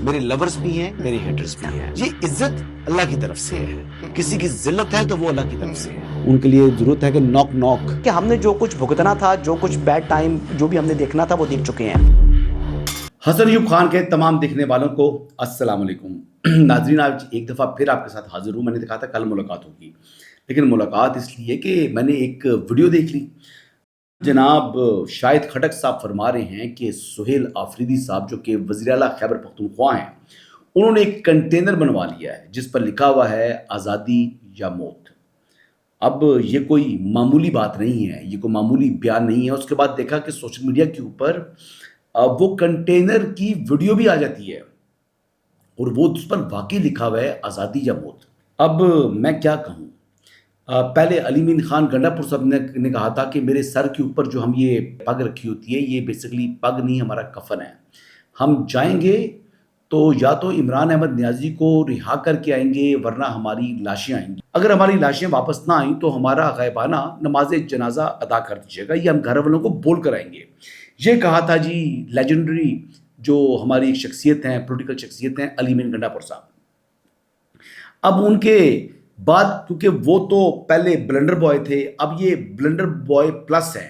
میرے لورز بھی ہیں، میرے ہیٹرز بھی ہیں. یہ عزت اللہ کی طرف سے ہے. کسی کی ذلت ہے تو وہ اللہ کی طرف سے ہے. ان کے لیے ضرورت ہے کہ نوک نوک کہ ہم نے جو کچھ بھگتنا تھا، جو کچھ بیڈ ٹائم جو بھی ہم نے دیکھنا تھا وہ دیکھ چکے ہیں. حسن ایوب خان کے تمام دیکھنے والوں کو السلام علیکم. ناظرین، آج ایک دفعہ پھر آپ کے ساتھ حاضر ہوں. میں نے کہا تھا کل ملاقات ہوگی، لیکن ملاقات اس لیے کہ میں نے ایک ویڈیو دیکھ لی. جناب شاہد خٹک صاحب فرما رہے ہیں کہ سہیل آفریدی صاحب جو کہ وزیر اعلیٰ خیبر پختونخوا ہیں، انہوں نے ایک کنٹینر بنوا لیا ہے جس پر لکھا ہوا ہے آزادی یا موت. اب یہ کوئی معمولی بات نہیں ہے، یہ کوئی معمولی بیان نہیں ہے. اس کے بعد دیکھا کہ سوشل میڈیا کے اوپر وہ کنٹینر کی ویڈیو بھی آ جاتی ہے اور وہ اس پر واقعی لکھا ہوا ہے آزادی یا موت. اب میں کیا کہوں. پہلے علی مین خان گنڈا پور صاحب نے کہا تھا کہ میرے سر کے اوپر جو ہم یہ پگ رکھی ہوتی ہے، یہ بیسیکلی پگ نہیں، ہمارا کفن ہے. ہم جائیں گے تو یا تو عمران احمد نیازی کو رہا کر کے آئیں گے، ورنہ ہماری لاشیں آئیں گی. اگر ہماری لاشیں واپس نہ آئیں تو ہمارا غائبانہ نماز جنازہ ادا کر دیجیے گا، یہ ہم گھر والوں کو بول کر آئیں گے. یہ کہا تھا جی لیجنڈری جو ہماری ایک شخصیت ہیں، پولیٹیکل شخصیت ہیں، علی مین گنڈا پور صاحب. اب ان کے بعد کیونکہ وہ تو پہلے بلنڈر بوائے تھے، اب یہ بلنڈر بوائے پلس ہیں،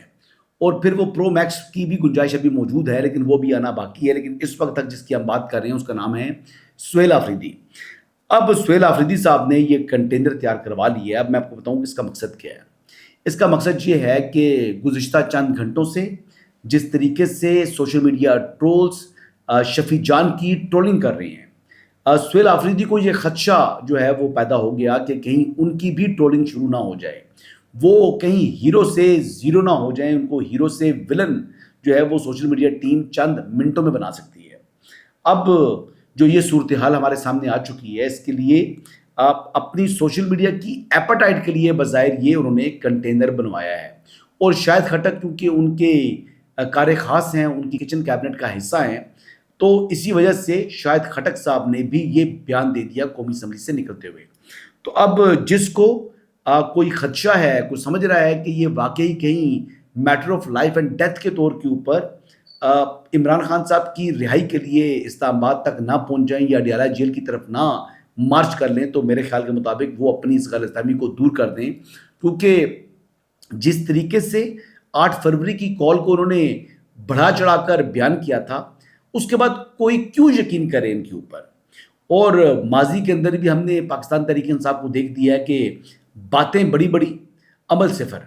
اور پھر وہ پرو میکس کی بھی گنجائش ابھی موجود ہے، لیکن وہ بھی آنا باقی ہے. لیکن اس وقت تک جس کی ہم بات کر رہے ہیں اس کا نام ہے سہیل آفریدی. اب سہیل آفریدی صاحب نے یہ کنٹینر تیار کروا لی ہے. اب میں آپ کو بتاؤں کہ اس کا مقصد کیا ہے. اس کا مقصد یہ ہے کہ گزشتہ چند گھنٹوں سے جس طریقے سے سوشل میڈیا ٹرولز شفیع جان کی ٹرولنگ کر رہے ہیں، سہیل آفریدی کو یہ خدشہ جو ہے وہ پیدا ہو گیا کہ کہیں ان کی بھی ٹرولنگ شروع نہ ہو جائے، وہ کہیں ہیرو سے زیرو نہ ہو جائیں، ان کو ہیرو سے ولن جو ہے وہ سوشل میڈیا ٹیم چند منٹوں میں بنا سکتی ہے. اب جو یہ صورتحال ہمارے سامنے آ چکی ہے، اس کے لیے آپ اپنی سوشل میڈیا کی ایپیٹائٹ کے لیے بظاہر یہ انہوں نے کنٹینر بنوایا ہے. اور شاہد خٹک کیونکہ ان کے کار خاص ہیں، ان کی کچن کیبنٹ کا حصہ ہیں، تو اسی وجہ سے شاہد خٹک صاحب نے بھی یہ بیان دے دیا قومی اسمبلی سے نکلتے ہوئے. تو اب جس کو کوئی خدشہ ہے، کوئی سمجھ رہا ہے کہ یہ واقعی کہیں matter of life and death کے طور کے اوپر عمران خان صاحب کی رہائی کے لیے اسلام آباد تک نہ پہنچ جائیں یا اڈیالہ جیل کی طرف نہ مارچ کر لیں، تو میرے خیال کے مطابق وہ اپنی اس غلط فہمی کو دور کر دیں. کیونکہ جس طریقے سے 8 فروری کی کال کو انہوں نے بڑھا چڑھا کر بیان کیا تھا، اس کے بعد کوئی کیوں یقین کرے ان کے اوپر. اور ماضی کے اندر بھی ہم نے پاکستان تحریک انصاف کو دیکھ دیا ہے کہ باتیں بڑی بڑی، عمل صفر.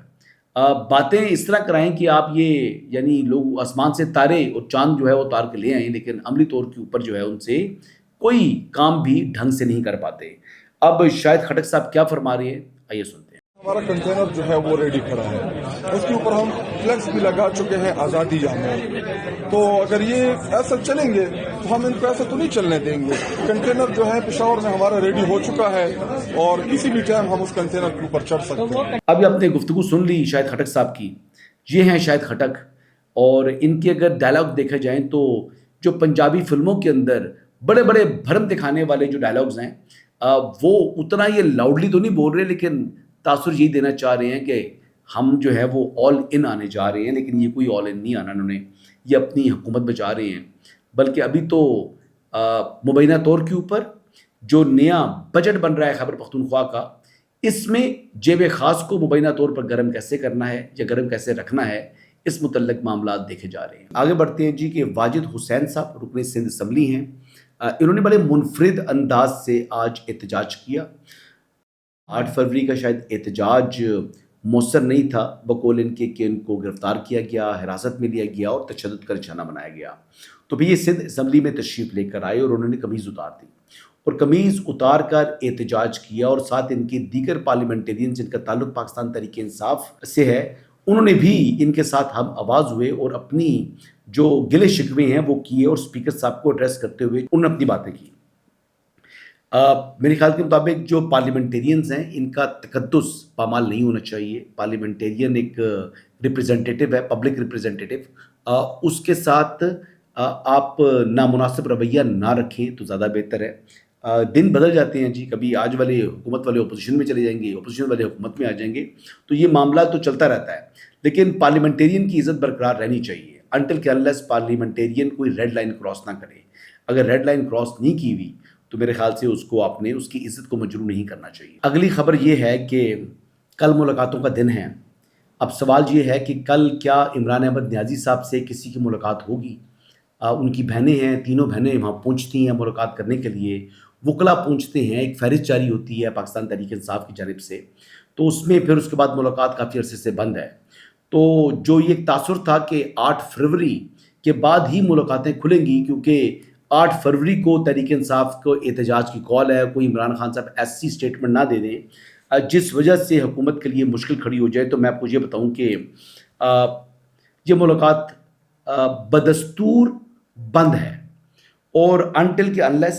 باتیں اس طرح کرائیں کہ آپ یہ یعنی لوگ آسمان سے تارے اور چاند جو ہے وہ اتار کے لے آئیں، لیکن عملی طور کے اوپر جو ہے ان سے کوئی کام بھی ڈھنگ سے نہیں کر پاتے. اب شاہد خٹک صاحب کیا فرما رہے ہیں، آئیے سنتے ہیں. ہمارا کنٹینر جو ہے وہ ریڈی کھڑا ہے، اس کے اوپر ہم فلیکس بھی لگا چکے ہیں آزادی یا موت. تو اگر یہ ایسا چلیں گے تو ہم ان کو ایسا تو نہیں چلنے دیں گے. کنٹینر جو ہے پشاور میں ہمارا ریڈی ہو چکا ہے اور کسی بھی ٹائم ہم اس کنٹینر کے اوپر چڑھ سکتے ہیں. ابھی آپ نے گفتگو سن لی شاہد خٹک صاحب کی. یہ ہیں شاہد خٹک، اور ان کے اگر ڈائلاگ دیکھے جائیں تو جو پنجابی فلموں کے اندر بڑے بڑے بھرم دکھانے والے جو ڈائلاگز ہیں، وہ اتنا یہ لاؤڈلی تو نہیں بول رہے، لیکن تاثر یہی دینا چاہ رہے ہیں کہ ہم جو ہے وہ آل ان آنے جا رہے ہیں. لیکن یہ کوئی آل ان نہیں آنا، انہوں نے یہ اپنی حکومت بچا رہے ہیں. بلکہ ابھی تو مبینہ طور کے اوپر جو نیا بجٹ بن رہا ہے خیبر پختونخوا کا، اس میں جیب خاص کو مبینہ طور پر گرم کیسے کرنا ہے یا گرم کیسے رکھنا ہے، اس متعلق معاملات دیکھے جا رہے ہیں. آگے بڑھتے ہیں جی کہ واجد حسین صاحب رکن سندھ اسمبلی ہیں. انہوں نے بڑے منفرد انداز سے آج احتجاج کیا. 8 فروری کا شاید احتجاج مؤثر نہیں تھا بقول ان کے کہ ان کو گرفتار کیا گیا، حراست میں لیا گیا اور تشدد کا نشانہ بنایا گیا. تو بھی یہ سندھ اسمبلی میں تشریف لے کر آئے اور انہوں نے قمیض اتار دی اور قمیض اتار کر احتجاج کیا، اور ساتھ ان کے دیگر پارلیمنٹیرین جن کا تعلق پاکستان تحریک انصاف سے ہے، انہوں نے بھی ان کے ساتھ ہم آواز ہوئے اور اپنی جو گلے شکوے ہیں وہ کیے، اور اسپیکر صاحب کو ایڈریس کرتے ہوئے انہوں نے اپنی باتیں کی. میرے خیال کے مطابق جو پارلیمنٹیرینز ہیں ان کا تقدس پامال نہیں ہونا چاہیے. پارلیمنٹیرین ایک ریپریزنٹیٹیو ہے، پبلک ریپریزنٹیٹیو، اس کے ساتھ آپ نامناسب رویہ نہ رکھیں تو زیادہ بہتر ہے. دن بدل جاتے ہیں جی، کبھی آج والے حکومت والے اپوزیشن میں چلے جائیں گے، اپوزیشن والے حکومت میں آ جائیں گے، تو یہ معاملہ تو چلتا رہتا ہے. لیکن پارلیمنٹیرین کی عزت برقرار رہنی چاہیے انٹل کہ انلیس پارلیمنٹیرین کوئی ریڈ لائن کراس نہ کرے. اگر ریڈ لائن کراس نہیں کی ہوئی تو میرے خیال سے اس کو آپ نے اس کی عزت کو مجروح نہیں کرنا چاہیے. اگلی خبر یہ ہے کہ کل ملاقاتوں کا دن ہے. اب سوال یہ ہے کہ کل کیا عمران احمد نیازی صاحب سے کسی کی ملاقات ہوگی. ان کی بہنیں ہیں، تینوں بہنیں وہاں پہنچتی ہیں ملاقات کرنے کے لیے، وکلا پہنچتے ہیں، ایک فہرست جاری ہوتی ہے پاکستان تحریک انصاف کی جانب سے، تو اس میں پھر اس کے بعد ملاقات کافی عرصے سے بند ہے. تو جو یہ ایک تاثر تھا کہ 8 فروری کے بعد ہی ملاقاتیں کھلیں گی، کیونکہ 8 فروری کو تحریک انصاف کو احتجاج کی کال ہے، کوئی عمران خان صاحب ایسی سٹیٹمنٹ نہ دے دیں جس وجہ سے حکومت کے لیے مشکل کھڑی ہو جائے. تو میں آپ کو یہ بتاؤں کہ یہ ملاقات بدستور بند ہے، اور انٹل کہ unless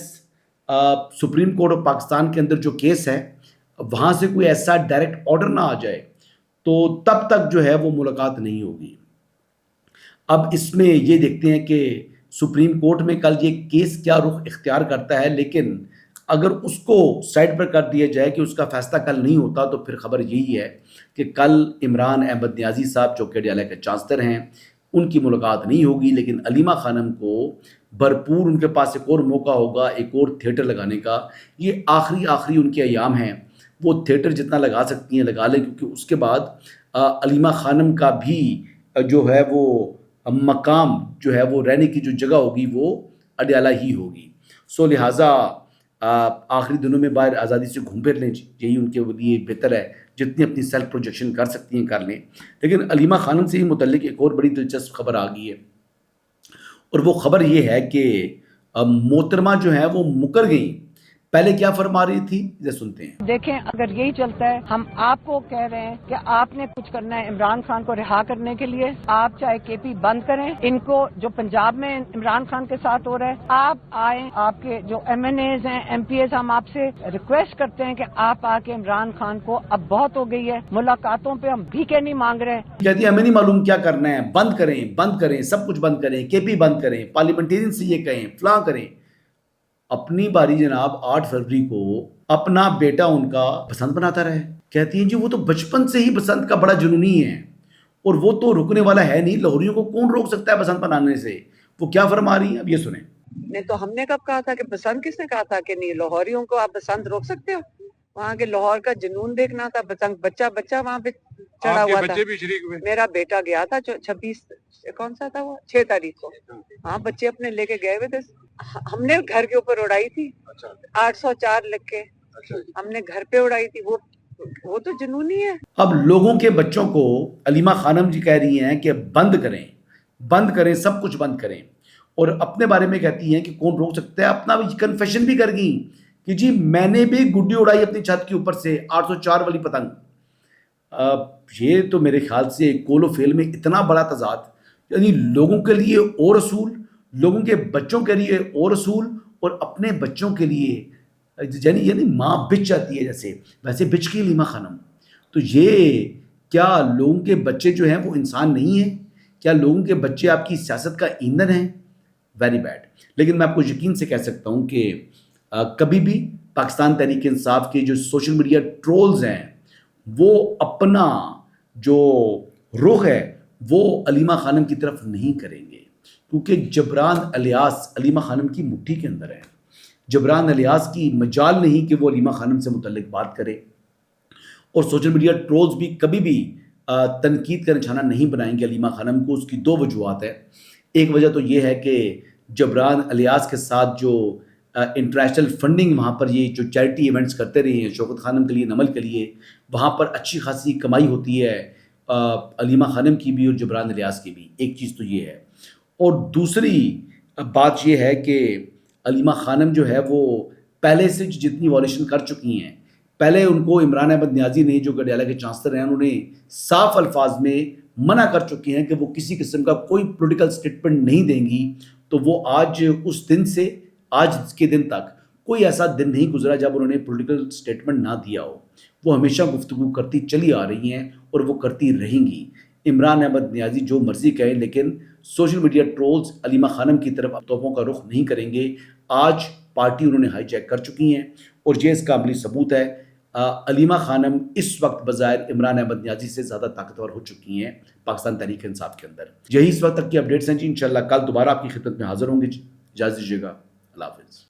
supreme court of Pakistan کے اندر جو کیس ہے وہاں سے کوئی ایسا ڈائریکٹ آرڈر نہ آ جائے تو تب تک جو ہے وہ ملاقات نہیں ہوگی. اب اس میں یہ دیکھتے ہیں کہ سپریم کورٹ میں کل یہ کیس کیا رخ اختیار کرتا ہے، لیکن اگر اس کو سائڈ پر کر دیا جائے کہ اس کا فیصلہ کل نہیں ہوتا تو پھر خبر یہی ہے کہ کل عمران احمد نیازی صاحب جو کہ ڈیالہ کے چانسلر ہیں ان کی ملاقات نہیں ہوگی، لیکن علیمہ خانم کو بھرپور ان کے پاس ایک اور موقع ہوگا ایک اور تھیٹر لگانے کا. یہ آخری ان کے ایام ہیں، وہ تھیٹر جتنا لگا سکتی ہیں لگا لیں، کیونکہ اس کے بعد علیمہ خانم کا بھی جو ہے وہ مقام جو ہے وہ رہنے کی جو جگہ ہوگی وہ اڈیالہ ہی ہوگی. سو لہٰذا آخری دنوں میں باہر آزادی سے گھوم پھر لیں، یہی ان کے لیے بہتر ہے، جتنی اپنی سیلف پروجیکشن کر سکتی ہیں کر لیں. لیکن علیمہ خانم سے ہی متعلق ایک اور بڑی دلچسپ خبر آ گئی ہے، اور وہ خبر یہ ہے کہ محترمہ جو ہیں وہ مکر گئیں. پہلے کیا فرما رہی تھی یہ سنتے ہیں. دیکھیں اگر یہی چلتا ہے، ہم آپ کو کہہ رہے ہیں کہ آپ نے کچھ کرنا ہے عمران خان کو رہا کرنے کے لیے. آپ چاہے کے پی بند کریں، ان کو جو پنجاب میں عمران خان کے ساتھ ہو رہا ہے، آپ آئیں، آپ کے جو ایم این ایز ہیں، ایم پی ایز، ہم آپ سے ریکویسٹ کرتے ہیں کہ آپ آ کے عمران خان کو، اب بہت ہو گئی ہے ملاقاتوں پہ، ہم بھیکیں نہیں مانگ رہے. کہتی ہے ہمیں نہیں معلوم کیا کرنا ہے، بند کریں سب کچھ بند کریں، کے پی بند کریں، پارلیمنٹیرین سے یہ کہیں، فلاں کریں. اپنی باری جناب 8 فروری کو اپنا بیٹا ان کا بسنت بناتا رہے. کہتی ہیں جی وہ تو بچپن سے ہی بسنت کا بڑا جنونی ہے، اور وہ تو رکنے والا ہے نہیں. لاہوریوں کو کون روک سکتا ہے بسنت بنانے سے؟ وہ کیا فرما رہی ہیں اب یہ سنیں. نہیں تو ہم نے کب کہا تھا کہ بسنت، کس نے کہا تھا کہ نہیں لاہوریوں کو آپ بسنت روک سکتے ہو؟ وہاں کے لاہور کا جنون دیکھنا تھا. بسنت بچہ وہاں پہ چڑھا ہوا تھا. میرا بیٹا گیا تھا 26 کون سا تھا وہ 6 تاریخ کو. ہاں بچے اپنے لے کے گئے ہوئے تھے. ہم نے گھر کے اوپر اڑائی تھی 804 لکھ کے، ہم نے گھر پہ اڑائی تھی. وہ تو جنونی ہے. اب لوگوں کے بچوں کو علیمہ خانم جی کہہ رہی ہیں کہ بند کریں سب کچھ بند کریں، اور اپنے بارے میں کہتی ہیں کہ کون روک سکتا ہے. اپنا کنفیشن بھی کر گئی کہ جی میں نے بھی گڈی اڑائی اپنی چھت کے اوپر سے 804 والی پتنگ. یہ تو میرے خیال سے کول و فیل میں اتنا بڑا تضاد، یعنی لوگوں کے لیے اور اصول، لوگوں کے بچوں کے لیے اور اصول، اور اپنے بچوں کے لیے یعنی ماں بچ جاتی ہے جیسے ویسے بچ کی علیمہ خانم. تو یہ کیا لوگوں کے بچے جو ہیں وہ انسان نہیں ہیں؟ کیا لوگوں کے بچے آپ کی سیاست کا ایندھن ہیں؟ Very bad. لیکن میں آپ کو یقین سے کہہ سکتا ہوں کہ کبھی بھی پاکستان تحریک انصاف کے جو سوشل میڈیا ٹرولز ہیں وہ اپنا جو رخ ہے وہ علیمہ خانم کی طرف نہیں کریں گے، کیونکہ جبران الیاس علیمہ خانم کی مٹھی کے اندر ہے. جبران الیاس کی مجال نہیں کہ وہ علیمہ خانم سے متعلق بات کرے، اور سوشل میڈیا ٹرولز بھی کبھی بھی تنقید کا نشانہ نہیں بنائیں گے علیمہ خانم کو. اس کی 2 وجوہات ہیں. ایک وجہ تو یہ ہے کہ جبران الیاس کے ساتھ جو انٹرنیشنل فنڈنگ وہاں پر یہ جو چیریٹی ایونٹس کرتے رہے ہیں شوکت خانم کے لیے، نمل کے لیے، وہاں پر اچھی خاصی کمائی ہوتی ہے علیمہ خانم کی بھی اور جبران الیاس کی بھی. ایک چیز تو یہ ہے. اور دوسری بات یہ ہے کہ علیمہ خانم جو ہے وہ پہلے سے جتنی وائلیشن کر چکی ہیں، پہلے ان کو عمران احمد نیازی نے جو گڈیالہ کے چانسلر ہیں انہوں نے صاف الفاظ میں منع کر چکی ہیں کہ وہ کسی قسم کا کوئی پولیٹیکل سٹیٹمنٹ نہیں دیں گی. تو وہ آج اس دن سے آج کے دن تک کوئی ایسا دن نہیں گزرا جب انہوں نے پولیٹیکل سٹیٹمنٹ نہ دیا ہو. وہ ہمیشہ گفتگو کرتی چلی آ رہی ہیں اور وہ کرتی رہیں گی. عمران احمد نیازی جو مرضی کہیں، لیکن سوشل میڈیا ٹرولز علیمہ خانم کی طرف توپوں کا رخ نہیں کریں گے. آج پارٹی انہوں نے ہائی جیک کر چکی ہیں، اور یہ اس کا عملی ثبوت ہے. علیمہ خانم اس وقت بظاہر عمران احمد نیازی سے زیادہ طاقتور ہو چکی ہیں پاکستان تحریک انصاف کے اندر. یہی اس وقت تک کی اپڈیٹس ہیں جی. انشاءاللہ کل دوبارہ آپ کی خدمت میں حاضر ہوں گے. اجازت دیجیے گا. اللہ حافظ.